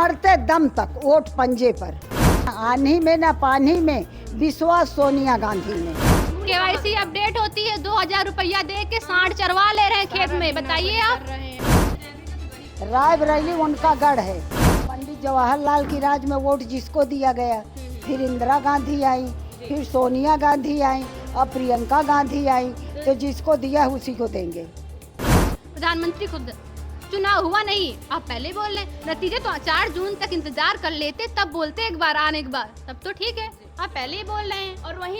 मरते दम तक वोट पंजे पर। आंधी में ना पानी में, विश्वास सोनिया गांधी में। केवाईसी अपडेट होती है, 2000 रुपया दे के सांड चरवा ले रहे हैं खेत में। बताइए आप। रायबरेली उनका गढ़ है। पंडित जवाहरलाल की राज में वोट जिसको दिया गया, फिर इंदिरा गांधी आई, फिर सोनिया गांधी आई, अब प्रियंका गांधी आई, तो जिसको दिया उसी को देंगे। प्रधानमंत्री खुद चुनाव हुआ नहीं, आप पहले बोल रहे हैं। नतीजे तो 4 जून तक इंतजार कर लेते, तब बोलते एक बार आने एक बार, तब तो ठीक है। आप पहले ही बोल रहे हैं। और वहीं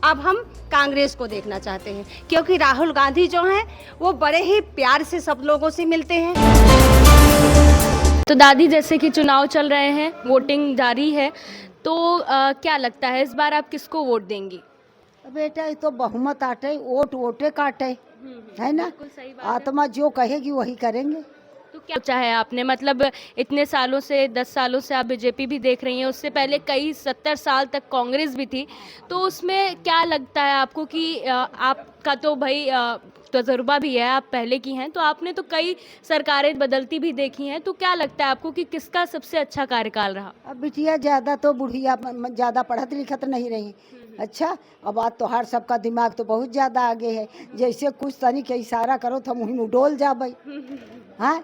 अब हम कांग्रेस को देखना चाहते हैं, क्योंकि राहुल गांधी जो हैं वो बड़े ही प्यार से सब लोगों से मिलते हैं। तो दादी, जैसे कि चुनाव चल रहे हैं, वोटिंग जारी है, तो क्या लगता है इस बार आप किसको वोट देंगी? बेटा ये तो बहुमत आटे, वोट वोटे काटे, है ना। सही बात आत्मा जो कहेगी वही करेंगे। तो क्या चाहे आपने, मतलब इतने सालों से, 10 सालों से आप बीजेपी भी देख रही हैं, उससे पहले कई 70 साल तक कांग्रेस भी थी, तो उसमें क्या लगता है आपको कि आपका तो भाई तजुर्बा भी है, आप पहले की हैं, तो आपने तो कई सरकारें बदलती भी देखी हैं, तो क्या लगता है आपको कि किसका सबसे अच्छा कार्यकाल रहा? अब बिटिया ज्यादा तो बुढ़िया ज्यादा पढ़त लिखत नहीं रही। अच्छा, अब बात तो हर सबका दिमाग तो बहुत ज्यादा आगे है। जैसे कुछ तनी के इशारा करो तो मुँह डोल जा भाई। हाँ,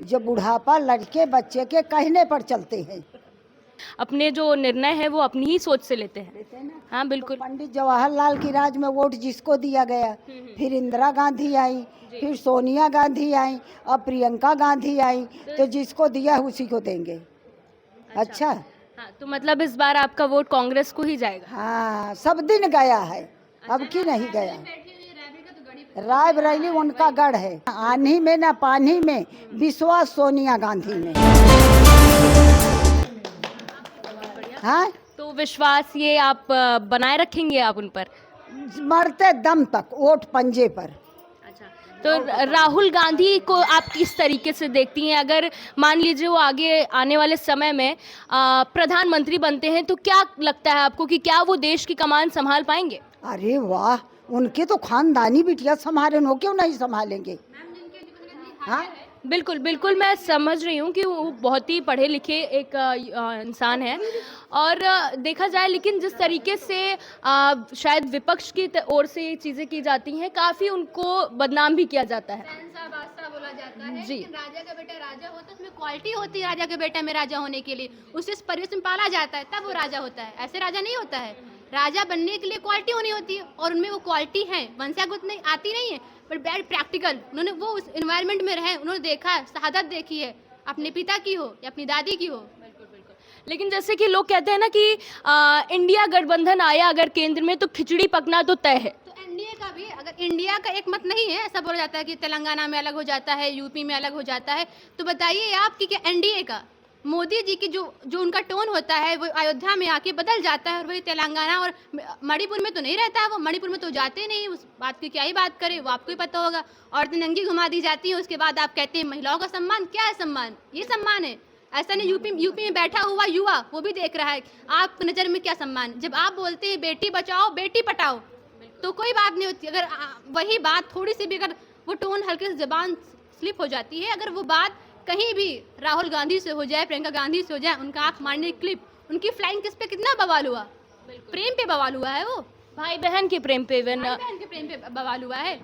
जो बुढ़ापा लड़के बच्चे के कहने पर चलते हैं। अपने जो निर्णय है वो अपनी ही सोच से लेते हैं। हाँ बिल्कुल। पंडित जवाहरलाल की राज में वोट जिसको दिया गया, फिर इंदिरा गांधी आई, फिर सोनिया गांधी आई, अब प्रियंका गांधी आई, तो जिसको दिया उसी को देंगे। अच्छा, हाँ, तो मतलब इस बार आपका वोट कांग्रेस को ही जाएगा? हाँ, सब दिन गया है, अब की नहीं गया। रायबरेली उनका गढ़ है। आंधी में ना पानी में, विश्वास सोनिया गांधी में। हाँ, तो विश्वास ये आप बनाए रखेंगे आप उन पर? मरते दम तक वोट पंजे पर। अच्छा, तो राहुल गांधी को आप किस तरीके से देखती हैं? अगर मान लीजिए वो आगे आने वाले समय में प्रधानमंत्री बनते हैं, तो क्या लगता है आपको कि क्या वो देश की कमान संभाल पाएंगे? अरे वाह, उनके तो खानदानी बिटिया संभाले, हो क्यों नहीं संभालेंगे। हाँ, बिल्कुल बिल्कुल, मैं समझ रही हूँ कि वो बहुत ही पढ़े लिखे एक इंसान है, और देखा जाए, लेकिन जिस तरीके से शायद विपक्ष की ओर से ये चीज़ें की जाती हैं, काफ़ी उनको बदनाम भी किया जाता है। बोला जाता है जी। लेकिन राजा का बेटा राजा होता है, उसमें क्वालिटी होती है। राजा के बेटा में राजा होने के लिए उसे इस परिवेश में पाला जाता है, तब वो राजा होता है। ऐसे राजा नहीं होता है। राजा बनने के लिए क्वालिटी होनी होती है, और उनमें वो क्वालिटी है। वंशागत नहीं आती नहीं है, पर वेरी प्रैक्टिकल। उन्होंने वो उस एनवायरनमेंट में रहे, उन्होंने देखा है, शहादत देखी है, अपने पिता की हो या अपनी दादी की हो। बिल्कुल बिल्कुल। लेकिन जैसे कि लोग कहते हैं ना कि इंडिया गठबंधन आया अगर केंद्र में, तो खिचड़ी पकना तो तय है। तो एनडीए का भी, अगर इंडिया का एक मत नहीं है, ऐसा बोला जाता है कि तेलंगाना में अलग हो जाता है, यूपी में अलग हो जाता है, तो बताइए आप कि क्या एनडीए का, मोदी जी की जो उनका टोन होता है वो अयोध्या में आके बदल जाता है, और वही तेलंगाना और मणिपुर में तो नहीं रहता है। वो मणिपुर में तो जाते नहीं, उस बात की क्या ही बात करें, वो आपको ही पता होगा। और नंगी घुमा दी जाती है, उसके बाद आप कहते हैं महिलाओं का सम्मान। क्या है सम्मान? ये सम्मान है? ऐसा नहीं। यूपी में बैठा हुआ युवा वो भी देख रहा है आपकी नज़र में क्या सम्मान। जब आप बोलते हैं बेटी बचाओ बेटी पटाओ, तो कोई बात नहीं होती। अगर वही बात थोड़ी सी भी, अगर वो टोन हल्के से जबान स्लिप हो जाती है, अगर वो बात कहीं भी राहुल गांधी से हो जाए, प्रियंका गांधी से हो जाए, उनका आंख मारने की क्लिप, उनकी फ्लाइंग किस पे कितना बवाल हुआ। प्रेम पे बवाल हुआ है, वो भाई बहन के प्रेम पे, भाई बहन के प्रेम पे बवाल हुआ है।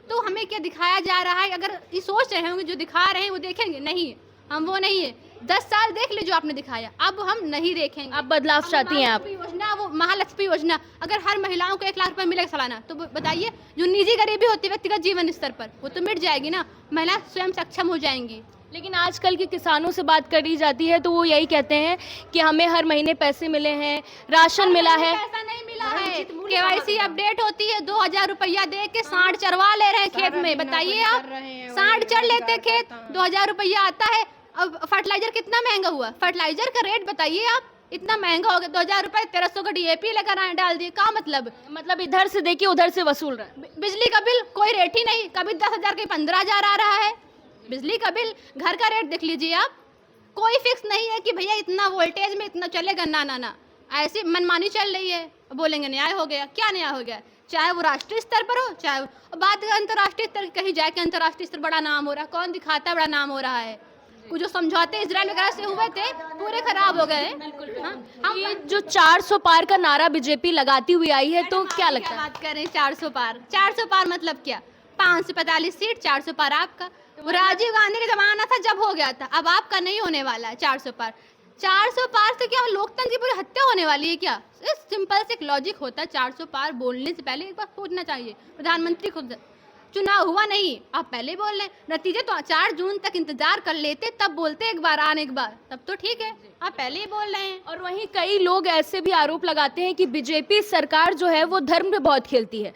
तो हमें क्या दिखाया जा रहा है? अगर ये सोच रहे होंगे जो दिखा रहे हैं वो देखेंगे, नहीं हम वो नहीं है। 10 साल देख ले जो आपने दिखाया, अब हम नहीं देखेंगे। अब बदलाव चाहती हैं आप? योजना, वो महालक्ष्मी योजना, अगर हर महिलाओं को 1 लाख रुपए मिलेगा सालाना, तो बताइए जो निजी गरीबी होती है व्यक्तिगत जीवन स्तर पर, वो तो मिट जाएगी ना। महिला स्वयं सक्षम हो जाएंगी। लेकिन आजकल के किसानों से बात करी जाती है तो वो यही कहते हैं कि हमें हर महीने पैसे मिले हैं, राशन मिला है। पैसा नहीं मिला है। केवाईसी अपडेट होती है, 2000 रुपया दे के सांड चरवा ले रहे हैं खेत में। बताइए आप, सांड चढ़ लेते खेत, 2000 रुपया आता है। अब फर्टिलाइजर कितना महंगा हुआ, फर्टिलाइजर का रेट बताइए आप, इतना महंगा हो गया। 2000 रुपये 1300 का डीएपी लेकर डाल दिए, क्या मतलब इधर से देखिए उधर से वसूल रहा है। बिजली का बिल कोई रेट ही नहीं, कभी 10,000 कभी 15,000 आ रहा है बिजली का बिल। घर का रेट देख लीजिए आप, कोई फिक्स नहीं है कि भैया इतना वोल्टेज में इतना चलेगा। ना ना ना, ऐसी मनमानी चल रही है। बोलेंगे न्याय हो गया, क्या न्याय हो गया? चाहे वो राष्ट्रीय स्तर पर हो, चाहे बात अंतर्राष्ट्रीय स्तर की कही जाए कि अंतर्राष्ट्रीय स्तर बड़ा नाम हो रहा है, कौन दिखाता है बड़ा नाम हो रहा है? कुछ जो समझौते इजराइल वगैरह से हुए थे पूरे खराब हो गए। हाँ, हम ये जो 400 पार का नारा बीजेपी लगाती हुई आई है तो क्या लगता है? बात कर रहे हैं 400 पार, 400 पार मतलब क्या? 545 सीट, 400 पार आपका। वो राजीव गांधी का जमाना था जब हो गया था, अब आपका नहीं होने वाला है 400 पार। 400 पार से क्या लोकतंत्र की पूरी हत्या होने वाली है क्या? सिंपल से एक लॉजिक होता है, 400 पार बोलने से पहले एक बार सोचना चाहिए। प्रधानमंत्री खुद चुनाव हुआ नहीं, आप पहले बोल रहे हैं, नतीजे तो 4 जून तक इंतजार कर लेते तब बोलते एक बार आने एक बार, तब तो ठीक है, आप पहले ही बोल रहे हैं। और वहीं कई लोग ऐसे भी आरोप लगाते हैं कि बीजेपी सरकार जो है वो धर्म पे बहुत खेलती है।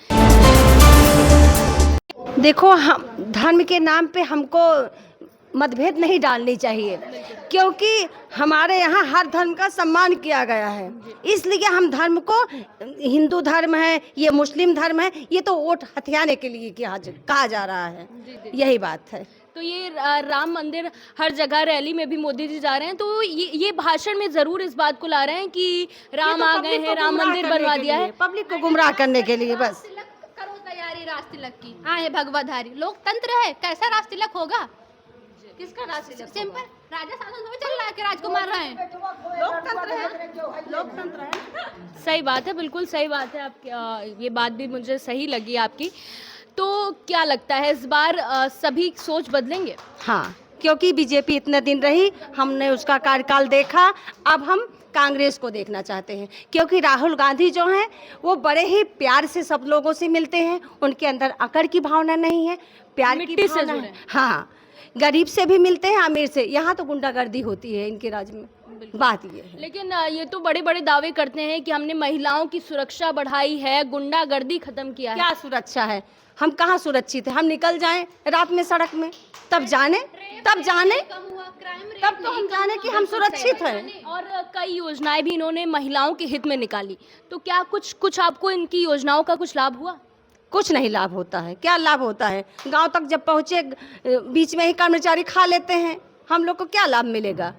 देखो, हम धर्म के नाम पे हमको मतभेद नहीं डालनी चाहिए, क्योंकि हमारे यहाँ हर धर्म का सम्मान किया गया है। इसलिए हम धर्म को, हिंदू धर्म है, ये मुस्लिम धर्म है, ये तो वोट हथियाने के लिए कहा जा रहा है। यही बात है। तो ये राम मंदिर हर जगह रैली में भी मोदी जी जा रहे हैं, तो ये भाषण में जरूर इस बात को ला रहे हैं कि राम आ गए हैं, राम मंदिर बनवा दिया है, पब्लिक को गुमराह करने के लिए। बस करो तैयारी राज तिलक की, आए भगवाधारी। लोकतंत्र है, कैसा राज तिलक होगा? किसका राष्ट्रीय सिंपल राजा शासन थोड़ी चल रहा है कि राजकुमार रहे हैं। लोकतंत्र है। सही बात है, बिल्कुल सही बात है आपकी। ये बात भी मुझे सही लगी आपकी। तो क्या लगता है इस बार सभी सोच बदलेंगे? हाँ, क्योंकि बीजेपी इतने दिन रही, हमने उसका कार्यकाल देखा, अब हम कांग्रेस को देखना चाहते हैं। क्योंकि राहुल गांधी जो हैं वो बड़े ही प्यार से सब लोगों से मिलते हैं, उनके अंदर अकड़ की भावना नहीं है, प्यार की मिट्टी से भावना जुड़े है। हाँ, गरीब से भी मिलते हैं, अमीर से। यहाँ तो गुंडागर्दी होती है इनके राज्य में, बात ये है। लेकिन ये तो बड़े बड़े दावे करते हैं कि हमने महिलाओं की सुरक्षा बढ़ाई है, गुंडागर्दी खत्म किया है। क्या सुरक्षा है? हम कहाँ सुरक्षित है? हम निकल जाएं रात में सड़क में, तब जाने तब तो हम जाने कि हम सुरक्षित हैं। और कई योजनाएं भी इन्होंने महिलाओं के हित में निकाली, तो क्या कुछ आपको इनकी योजनाओं का कुछ लाभ हुआ? कुछ नहीं लाभ होता है। क्या लाभ होता है? गांव तक जब पहुँचे बीच में ही कर्मचारी खा लेते हैं, हम लोग को क्या लाभ मिलेगा?